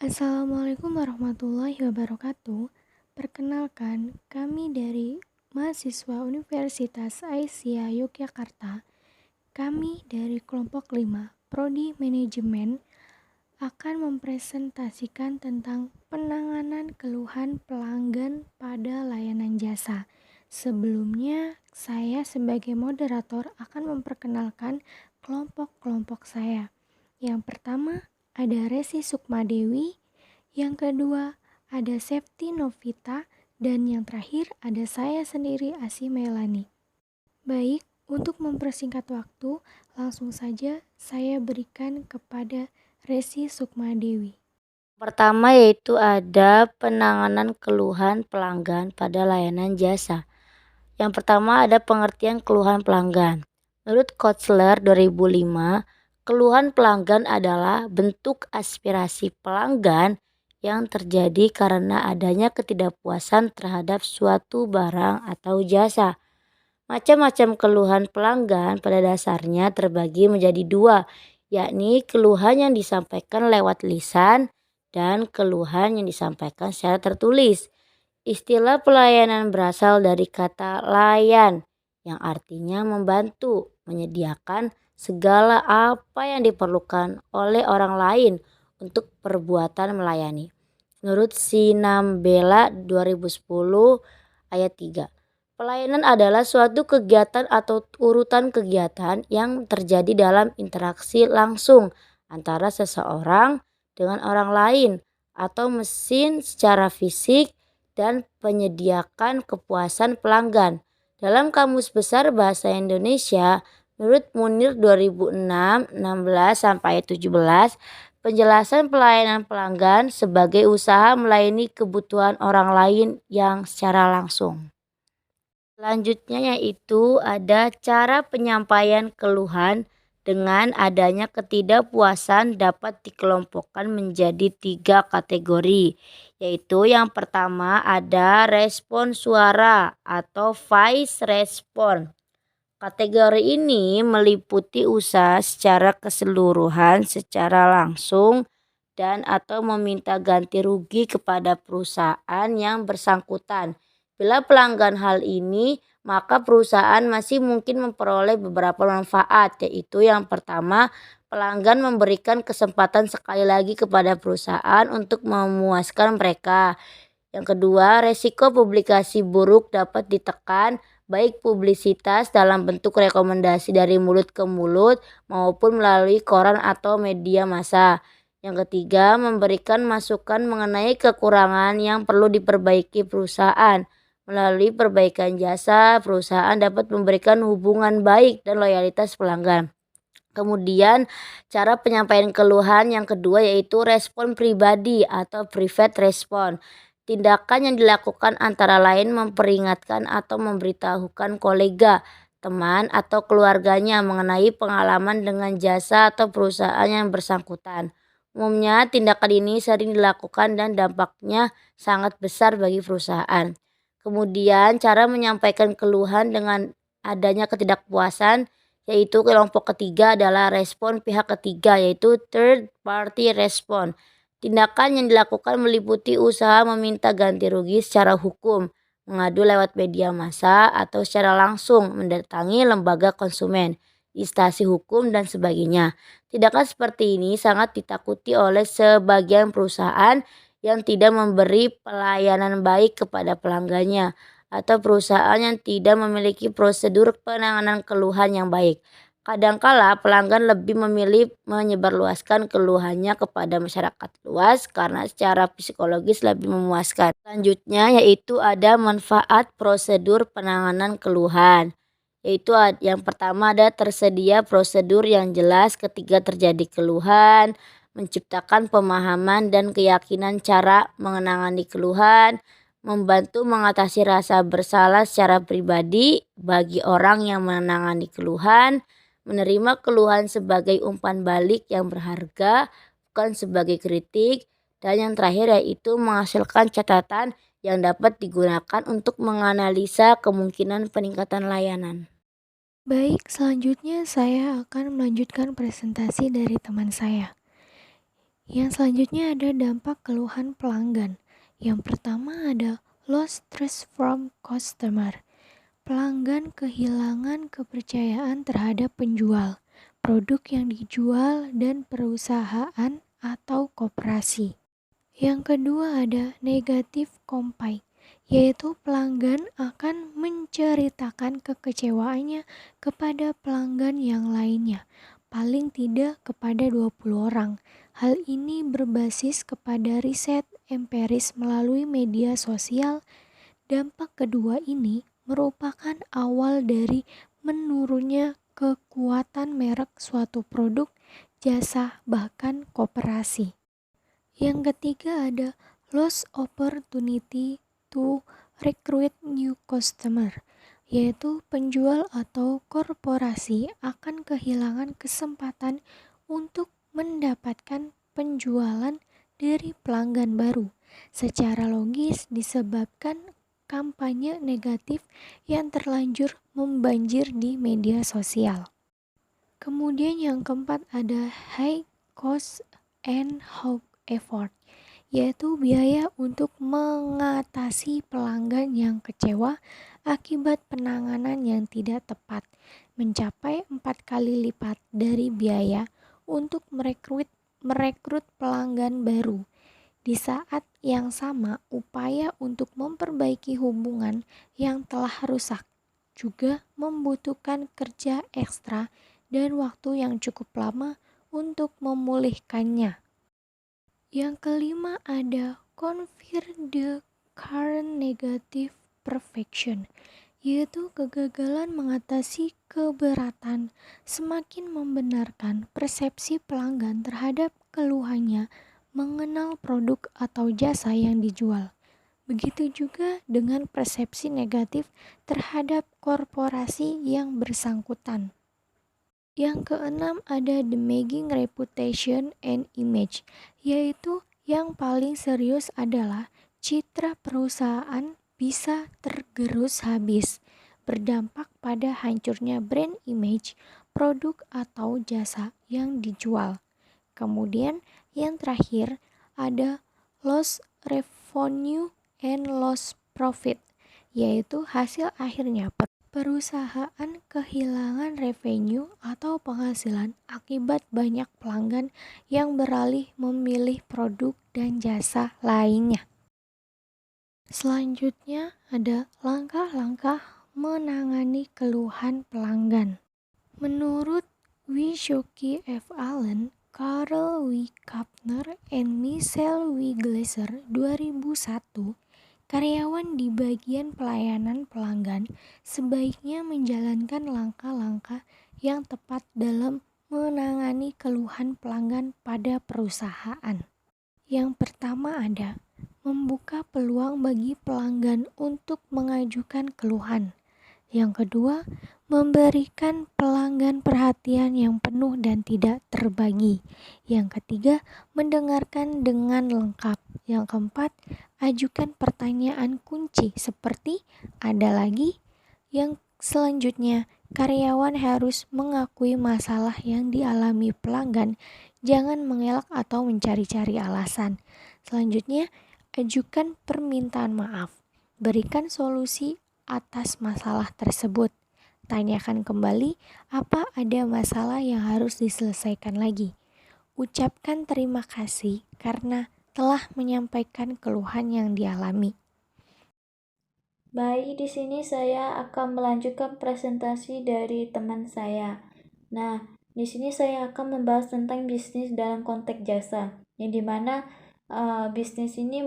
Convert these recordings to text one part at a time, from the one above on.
Assalamualaikum warahmatullahi wabarakatuh. Perkenalkan, kami dari mahasiswa Universitas Aisyah Yogyakarta. Kami dari kelompok 5, Prodi Manajemen, akan mempresentasikan tentang penanganan keluhan pelanggan pada layanan jasa. Sebelumnya, saya sebagai moderator akan memperkenalkan kelompok-kelompok saya. Yang pertama, ada Resi Sukmadewi. Yang kedua, ada Septi Novita. Dan yang terakhir, ada saya sendiri, Asi Melani. Baik, untuk mempersingkat waktu, langsung saja saya berikan kepada Resi Sukmadewi. Pertama yaitu ada penanganan keluhan pelanggan pada layanan jasa. Yang pertama ada pengertian keluhan pelanggan. Menurut Kotsler 2005, keluhan pelanggan adalah bentuk aspirasi pelanggan yang terjadi karena adanya ketidakpuasan terhadap suatu barang atau jasa. Macam-macam keluhan pelanggan pada dasarnya terbagi menjadi dua, yakni keluhan yang disampaikan lewat lisan dan keluhan yang disampaikan secara tertulis. Istilah pelayanan berasal dari kata layan yang artinya membantu, menyediakan segala apa yang diperlukan oleh orang lain untuk perbuatan melayani. Menurut Sinambela 2010 ayat 3. Pelayanan adalah suatu kegiatan atau urutan kegiatan yang terjadi dalam interaksi langsung antara seseorang dengan orang lain atau mesin secara fisik dan penyediakan kepuasan pelanggan. Dalam Kamus Besar Bahasa Indonesia, menurut Munir 2006, 16 sampai 17, penjelasan pelayanan pelanggan sebagai usaha melayani kebutuhan orang lain yang secara langsung. Selanjutnya yaitu ada cara penyampaian keluhan. Dengan adanya ketidakpuasan dapat dikelompokkan menjadi 3 kategori, yaitu yang pertama ada respon suara atau voice response. Kategori ini meliputi usaha secara keseluruhan secara langsung dan atau meminta ganti rugi kepada perusahaan yang bersangkutan. Bila pelanggan hal ini, maka perusahaan masih mungkin memperoleh beberapa manfaat, yaitu yang pertama, pelanggan memberikan kesempatan sekali lagi kepada perusahaan untuk memuaskan mereka. Yang kedua, resiko publikasi buruk dapat ditekan, baik publisitas dalam bentuk rekomendasi dari mulut ke mulut maupun melalui koran atau media massa. Yang ketiga, memberikan masukan mengenai kekurangan yang perlu diperbaiki perusahaan. Melalui perbaikan jasa, perusahaan dapat memberikan hubungan baik dan loyalitas pelanggan. Kemudian cara penyampaian keluhan yang kedua yaitu respon pribadi atau private response. Tindakan yang dilakukan antara lain memperingatkan atau memberitahukan kolega, teman atau keluarganya mengenai pengalaman dengan jasa atau perusahaan yang bersangkutan. Umumnya tindakan ini sering dilakukan dan dampaknya sangat besar bagi perusahaan. Kemudian cara menyampaikan keluhan dengan adanya ketidakpuasan yaitu kelompok ketiga adalah respon pihak ketiga yaitu third party response. Tindakan yang dilakukan meliputi usaha meminta ganti rugi secara hukum, mengadu lewat media massa atau secara langsung mendatangi lembaga konsumen, instansi hukum dan sebagainya. Tindakan seperti ini sangat ditakuti oleh sebagian perusahaan yang tidak memberi pelayanan baik kepada pelanggannya atau perusahaan yang tidak memiliki prosedur penanganan keluhan yang baik. Kadangkala pelanggan lebih memilih menyebarluaskan keluhannya kepada masyarakat luas karena secara psikologis lebih memuaskan. Selanjutnya yaitu ada manfaat prosedur penanganan keluhan. Yaitu yang pertama ada tersedia prosedur yang jelas ketika terjadi keluhan, menciptakan pemahaman dan keyakinan cara mengenangani keluhan, membantu mengatasi rasa bersalah secara pribadi bagi orang yang menangani keluhan, menerima keluhan sebagai umpan balik yang berharga, bukan sebagai kritik, dan yang terakhir yaitu menghasilkan catatan yang dapat digunakan untuk menganalisa kemungkinan peningkatan layanan. Baik, selanjutnya saya akan melanjutkan presentasi dari teman saya. Yang selanjutnya ada dampak keluhan pelanggan. Yang pertama ada lost trust from customer. Pelanggan kehilangan kepercayaan terhadap penjual, produk yang dijual, dan perusahaan atau koperasi. Yang kedua ada negatif compay, yaitu pelanggan akan menceritakan kekecewaannya kepada pelanggan yang lainnya, paling tidak kepada 20 orang. Hal ini berbasis kepada riset empiris melalui media sosial. Dampak kedua ini merupakan awal dari menurunnya kekuatan merek suatu produk, jasa, bahkan koperasi. Yang ketiga ada loss opportunity to recruit new customer, yaitu penjual atau korporasi akan kehilangan kesempatan untuk mendapatkan penjualan dari pelanggan baru. Secara logis disebabkan kampanye negatif yang terlanjur membanjir di media sosial. Kemudian yang keempat ada high cost and high effort, yaitu biaya untuk mengatasi pelanggan yang kecewa akibat penanganan yang tidak tepat, mencapai 4 kali lipat dari biaya untuk merekrut pelanggan baru. Di saat yang sama, upaya untuk memperbaiki hubungan yang telah rusak juga membutuhkan kerja ekstra dan waktu yang cukup lama untuk memulihkannya. Yang kelima ada convert the current negative perfection, yaitu kegagalan mengatasi keberatan semakin membenarkan persepsi pelanggan terhadap keluhannya mengenal produk atau jasa yang dijual. Begitu juga dengan persepsi negatif terhadap korporasi yang bersangkutan. Yang keenam ada damaging reputation and image, yaitu yang paling serius adalah citra perusahaan bisa tergerus habis, berdampak pada hancurnya brand image, produk atau jasa yang dijual. Kemudian yang terakhir ada loss revenue and loss profit, yaitu hasil akhirnya perusahaan kehilangan revenue atau penghasilan akibat banyak pelanggan yang beralih memilih produk dan jasa lainnya. Selanjutnya ada langkah-langkah menangani keluhan pelanggan. Menurut Wishoki F. Allen, Carl W. Kapner, and Michelle W. Glaser 2001, karyawan di bagian pelayanan pelanggan sebaiknya menjalankan langkah-langkah yang tepat dalam menangani keluhan pelanggan pada perusahaan. Yang pertama ada membuka peluang bagi pelanggan untuk mengajukan keluhan. Yang kedua, memberikan pelanggan perhatian yang penuh dan tidak terbagi. Yang ketiga, mendengarkan dengan lengkap. Yang keempat, ajukan pertanyaan kunci seperti ada lagi. Yang selanjutnya, karyawan harus mengakui masalah yang dialami pelanggan, jangan mengelak atau mencari-cari alasan. Selanjutnya, ajukan permintaan maaf. Berikan solusi atas masalah tersebut. Tanyakan kembali apa ada masalah yang harus diselesaikan lagi. Ucapkan terima kasih karena telah menyampaikan keluhan yang dialami. Baik, di sini saya akan melanjutkan presentasi dari teman saya. Nah, di sini saya akan membahas tentang bisnis dalam konteks jasa, yang dimana bisnis ini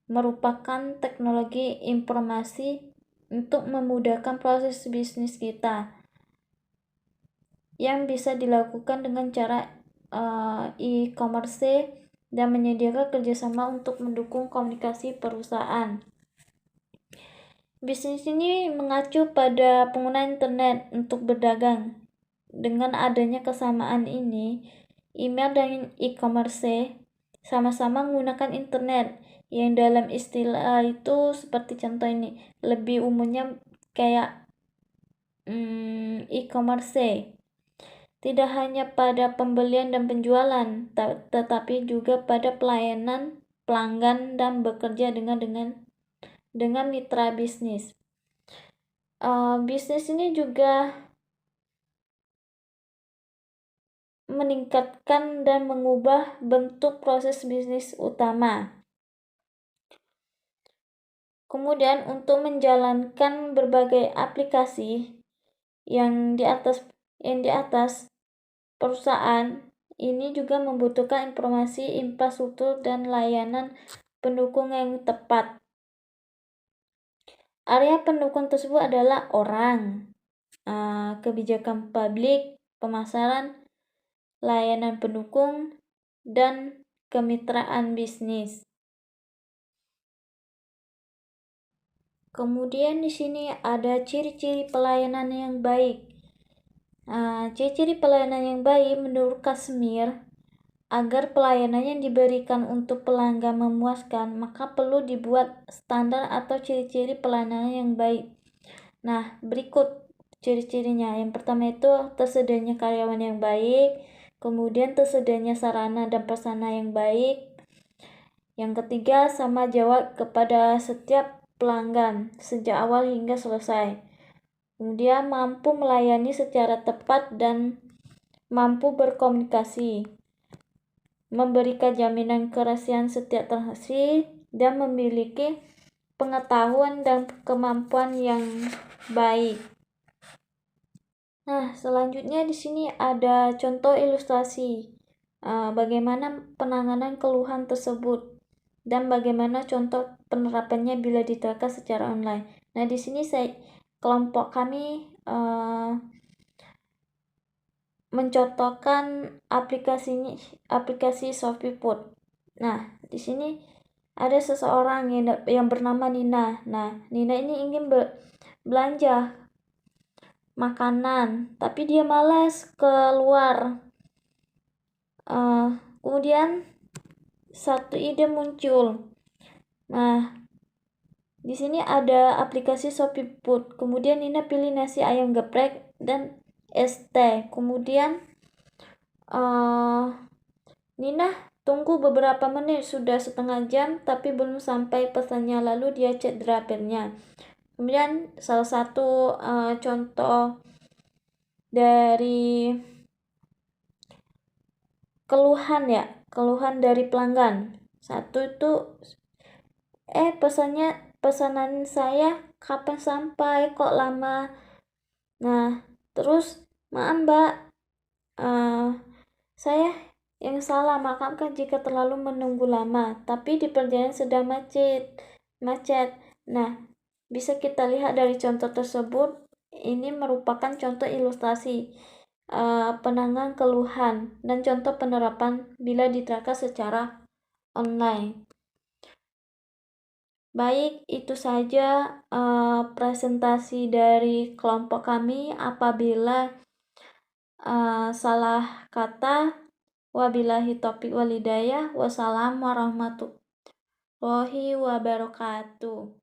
merupakan teknologi informasi untuk memudahkan proses bisnis kita yang bisa dilakukan dengan cara e-commerce dan menyediakan kerjasama untuk mendukung komunikasi perusahaan. Bisnis ini mengacu pada penggunaan internet untuk berdagang. Dengan adanya kesamaan ini, email dan e-commerce sama-sama menggunakan internet, yang dalam istilah itu seperti contoh ini, lebih umumnya kayak e-commerce. tidak hanya pada pembelian dan penjualan, tetapi juga pada pelayanan pelanggan dan bekerja dengan mitra bisnis. Bisnis ini juga meningkatkan dan mengubah bentuk proses bisnis utama. Kemudian untuk menjalankan berbagai aplikasi yang di atas perusahaan ini juga membutuhkan informasi, infrastruktur, dan layanan pendukung yang tepat. Area pendukung tersebut adalah orang, kebijakan publik, pemasaran, layanan pendukung, dan kemitraan bisnis. Kemudian di sini ada ciri-ciri pelayanan yang baik. Ciri-ciri pelayanan yang baik menurut Kazimir, agar pelayanan yang diberikan untuk pelanggan memuaskan, maka perlu dibuat standar atau ciri-ciri pelayanan yang baik. Nah, berikut ciri-cirinya. Yang pertama itu tersedianya karyawan yang baik, kemudian tersedianya sarana dan prasarana yang baik. Yang ketiga, sama jawab kepada setiap pelanggan sejak awal hingga selesai. Kemudian mampu melayani secara tepat dan mampu berkomunikasi, memberikan jaminan kerahasiaan setiap transaksi, dan memiliki pengetahuan dan kemampuan yang baik. Nah, selanjutnya di sini ada contoh ilustrasi bagaimana penanganan keluhan tersebut dan bagaimana contoh penerapannya bila diterapkan secara online. Nah, di sini kelompok kami mencontohkan aplikasi Shopee Food. Nah, di sini ada seseorang yang bernama Nina. Nah, Nina ini ingin belanja makanan, tapi dia malas keluar. Kemudian satu ide muncul. Nah, di sini ada aplikasi Shopee Food. Kemudian Nina pilih nasi ayam geprek dan es teh. Kemudian Nina tunggu beberapa menit, sudah setengah jam tapi belum sampai pesannya. Lalu dia cek drivernya. Kemudian salah satu contoh dari keluhan dari pelanggan. Satu itu pesanan saya kapan sampai, kok lama. Nah, terus maaf Mbak, saya yang salah, maafkan jika terlalu menunggu lama, tapi di perjalanan sedang macet. Nah, bisa kita lihat dari contoh tersebut, ini merupakan contoh ilustrasi penanganan keluhan dan contoh penerapan bila diterapkan secara online. Baik, itu saja presentasi dari kelompok kami. Apabila salah kata, wabillahi taufiq walhidayah. Wassalamu warahmatullahi wabarakatuh.